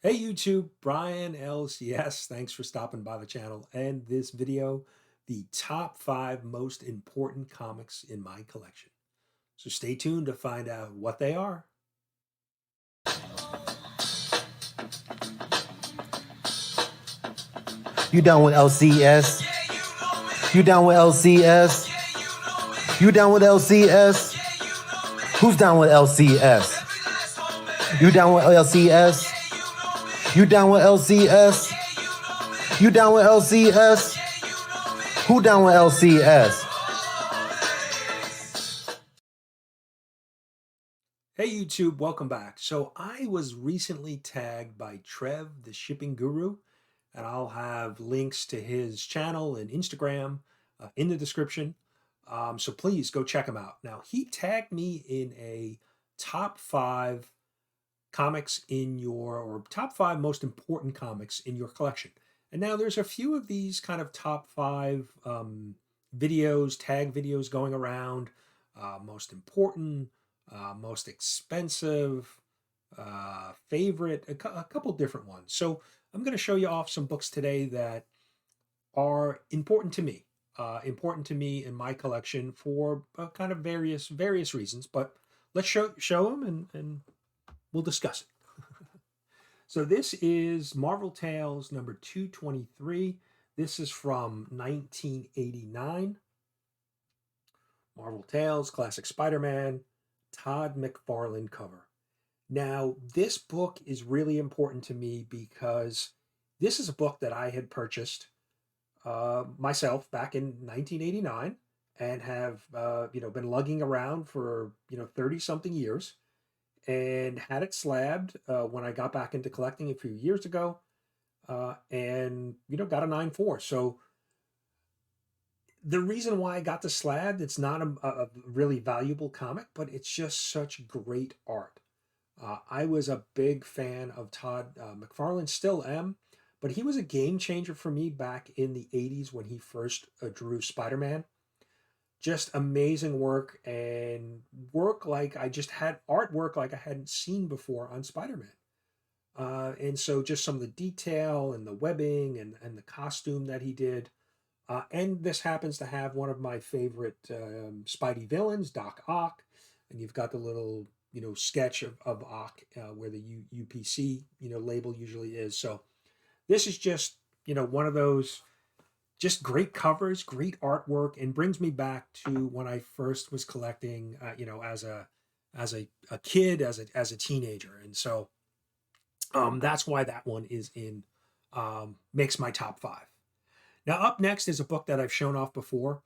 Hey YouTube, Brian LCS. Thanks for stopping by the channel and this video, the top 5 most important comics in my collection. So stay tuned to find out what they are. You down with LCS? You down with LCS? You down with LCS? Who's down with LCS? You down with LCS? You down with LCS? You down with LCS? Who down with LCS? Hey YouTube, welcome back. So I was recently tagged by Trev, the shipping guru, and I'll have links to his channel and Instagram in the description. So please go check him out. Now, he tagged me in a top 5 comics in your, or top 5 most important comics in your collection. And now there's a few of these kind of top 5 videos, tag videos going around, most important, most expensive, favorite, a couple different ones. So I'm going to show you off some books today that are important to me, in my collection for kind of various reasons. But let's show them and we'll discuss it. So this is Marvel Tales number 223. This is from 1989. Marvel Tales, classic Spider-Man, Todd McFarlane cover. Now, this book is really important to me because this is a book that I had purchased myself back in 1989 and have been lugging around for 30 something years, and had it slabbed when I got back into collecting a few years ago, and got a 9.4. So the reason why I got the slab, it's not a really valuable comic, but it's just such great art. I was a big fan of Todd McFarlane, still am, but he was a game changer for me back in the 80s when he first drew Spider-Man. Just amazing work, and work like I just had artwork like I hadn't seen before on Spider-Man. And so just some of the detail and the webbing and the costume that he did. And this happens to have one of my favorite Spidey villains, Doc Ock. And you've got the little, sketch of Ock where the UPC, label usually is. So this is just, one of those just great covers, great artwork, and brings me back to when I first was collecting, as a kid, as a teenager. And so that's why that one is in, makes my top 5. Now, up next is a book that I've shown off before.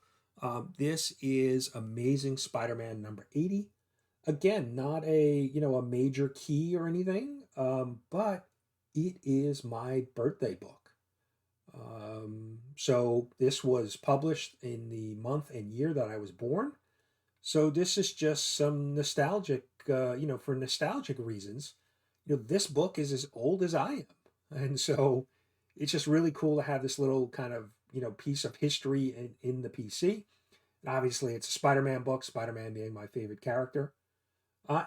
This is Amazing Spider-Man number 80. Again, not a major key or anything, but it is my birthday book. So this was published in the month and year that I was born. So this is just some nostalgic, for nostalgic reasons. This book is as old as I am. And so it's just really cool to have this little kind of, piece of history in the PC. And obviously, it's a Spider-Man book, Spider-Man being my favorite character.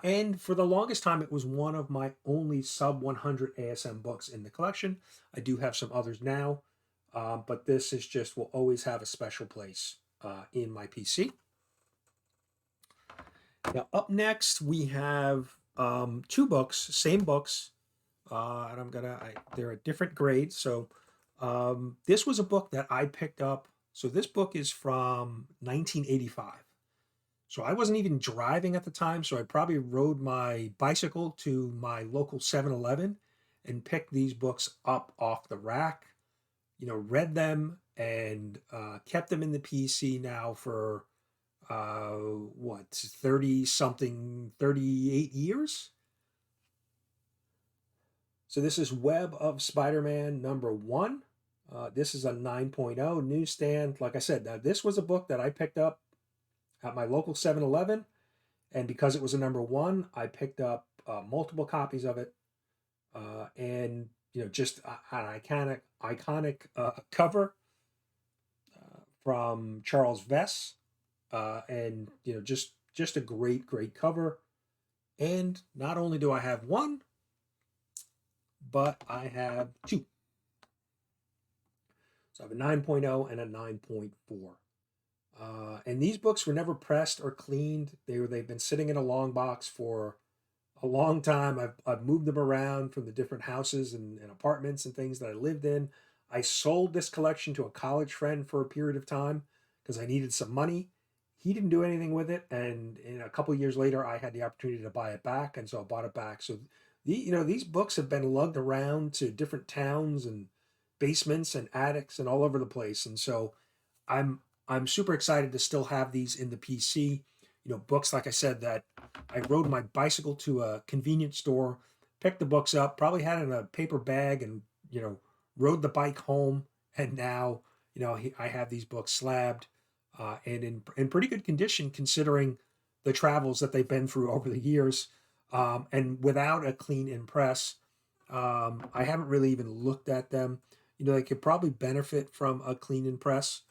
And for the longest time, it was one of my only sub 100 ASM books in the collection. I do have some others now, but this is just will always have a special place in my PC. Now, up next, we have 2 books, same books, and they're at different grades. So this was a book that I picked up. So this book is from 1985. So I wasn't even driving at the time, so I probably rode my bicycle to my local 7-Eleven and picked these books up off the rack, read them, and kept them in the PC now for 30 something, 38 years. So this is Web of Spider-Man number 1. This is a 9.0 newsstand. Like I said, now this was a book that I picked up at my local 7-Eleven, and because it was a number 1, I picked up multiple copies of it, and just an iconic cover from Charles Vess, and just a great cover. And not only do I have one, but I have two. So I have a 9.0 and a 9.4. And these books were never pressed or cleaned. They've been sitting in a long box for a long time. I've moved them around from the different houses and apartments and things that I lived in. I sold this collection to a college friend for a period of time because I needed some money. He didn't do anything with it, and in a couple of years later, I had the opportunity to buy it back, and so I bought it back. So, these books have been lugged around to different towns and basements and attics and all over the place, and so I'm I'm super excited to still have these in the PC. Books like I said that I rode my bicycle to a convenience store, picked the books up, probably had it in a paper bag, and rode the bike home. And now I have these books slabbed and in pretty good condition considering the travels that they've been through over the years. And without a clean impress, I haven't really even looked at them. They could probably benefit from a clean impress.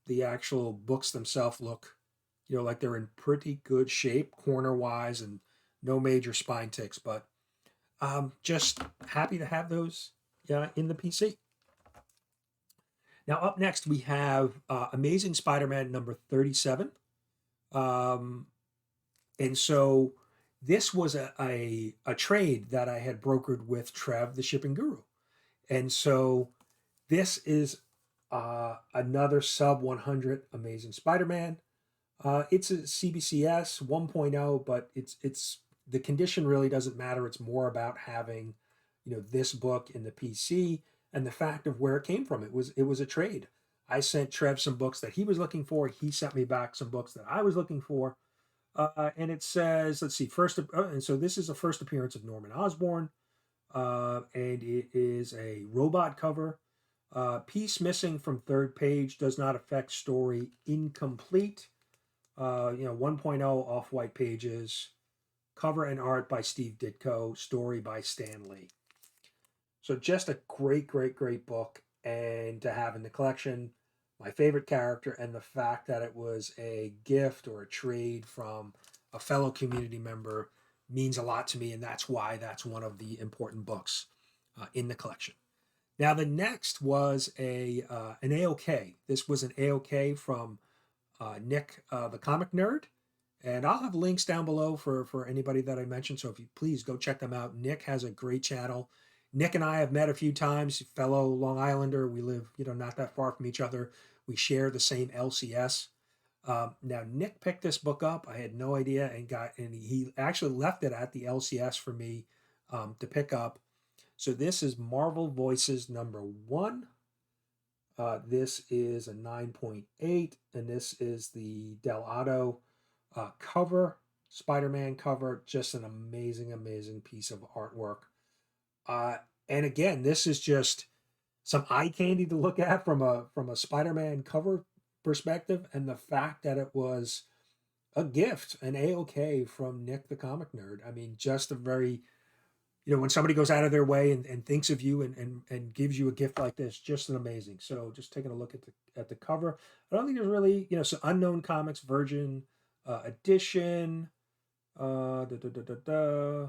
The actual books themselves look, like they're in pretty good shape, corner wise, and no major spine ticks. But just happy to have those in the PC. Now, up next, we have Amazing Spider Man number 37. Um, and so this was a trade that I had brokered with Trev, the shipping guru. And so this is another sub 100 Amazing Spider Man. It's a CBCS 1.0, but it's the condition really doesn't matter. It's more about having, this book in the PC and the fact of where it came from. It was a trade. I sent Trev some books that he was looking for. He sent me back some books that I was looking for. And it says, let's see, and so this is the first appearance of Norman Osborn, and it is a robot cover. Piece missing from third page does not affect story. Incomplete. 1.0 off-white pages, cover and art by Steve Ditko, story by Stan Lee. So just a great, great, great book, and to have in the collection. My favorite character, and the fact that it was a gift or a trade from a fellow community member means a lot to me, and that's why that's one of the important books in the collection. Now the next was an AOK. This was an AOK from Nick, the comic nerd. And I'll have links down below for anybody that I mentioned. So if you please go check them out. Nick has a great channel. Nick and I have met a few times, fellow Long Islander. We live, not that far from each other. We share the same LCS. Now Nick picked this book up. I had no idea and he actually left it at the LCS for me to pick up. So this is Marvel Voices number 1. This is a 9.8, and this is the Delgado cover, Spider-Man cover. Just an amazing, amazing piece of artwork. And again, this is just some eye candy to look at from a Spider-Man cover perspective, and the fact that it was a gift, an AOK from Nick the comic nerd. I mean, just a very when somebody goes out of their way and thinks of you and gives you a gift like this, just an amazing. So just taking a look at the cover. I don't think there's really, so Unknown Comics Virgin edition, da, da, da, da,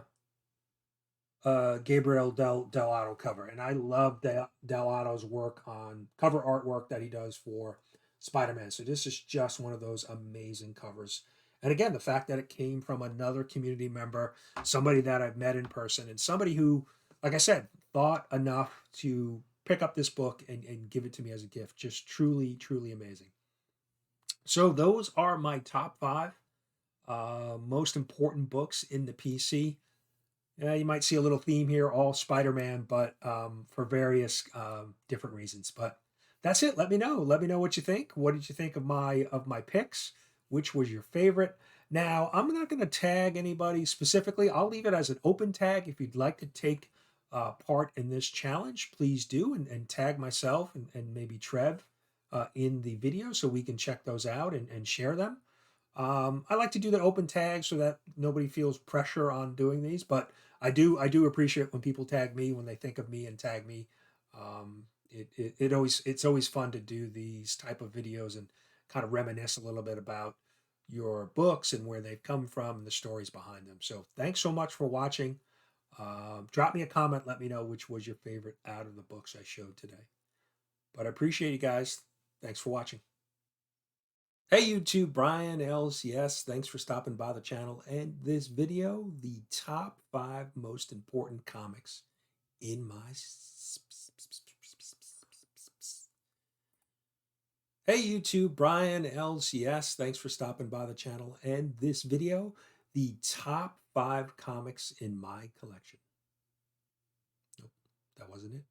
da, Gabriel Delgado cover. And I love Delgado's work on cover artwork that he does for Spider-Man. So this is just one of those amazing covers. And again, the fact that it came from another community member, somebody that I've met in person, and somebody who, like I said, thought enough to pick up this book and give it to me as a gift. Just truly, truly amazing. So those are my top 5 most important books in the PC. You might see a little theme here, all Spider-Man, but for various different reasons. But that's it. Let me know. Let me know what you think. What did you think of my picks? Which was your favorite? Now, I'm not going to tag anybody specifically. I'll leave it as an open tag. If you'd like to take part in this challenge, please do, and tag myself and maybe Trev in the video so we can check those out and share them. I like to do the open tag so that nobody feels pressure on doing these, but I do appreciate when people tag me, when they think of me and tag me. It's always fun to do these type of videos and kind of reminisce a little bit about your books and where they've come from and the stories behind them. So thanks so much for watching. Drop me a comment. Let me know which was your favorite out of the books I showed today. But I appreciate you guys. Thanks for watching. Hey YouTube, Brian LCS. Thanks for stopping by the channel and this video, the top 5 most important comics in my... Hey YouTube, Brian LCS. Thanks for stopping by the channel and this video, the top 5 comics in my collection. Nope, that wasn't it.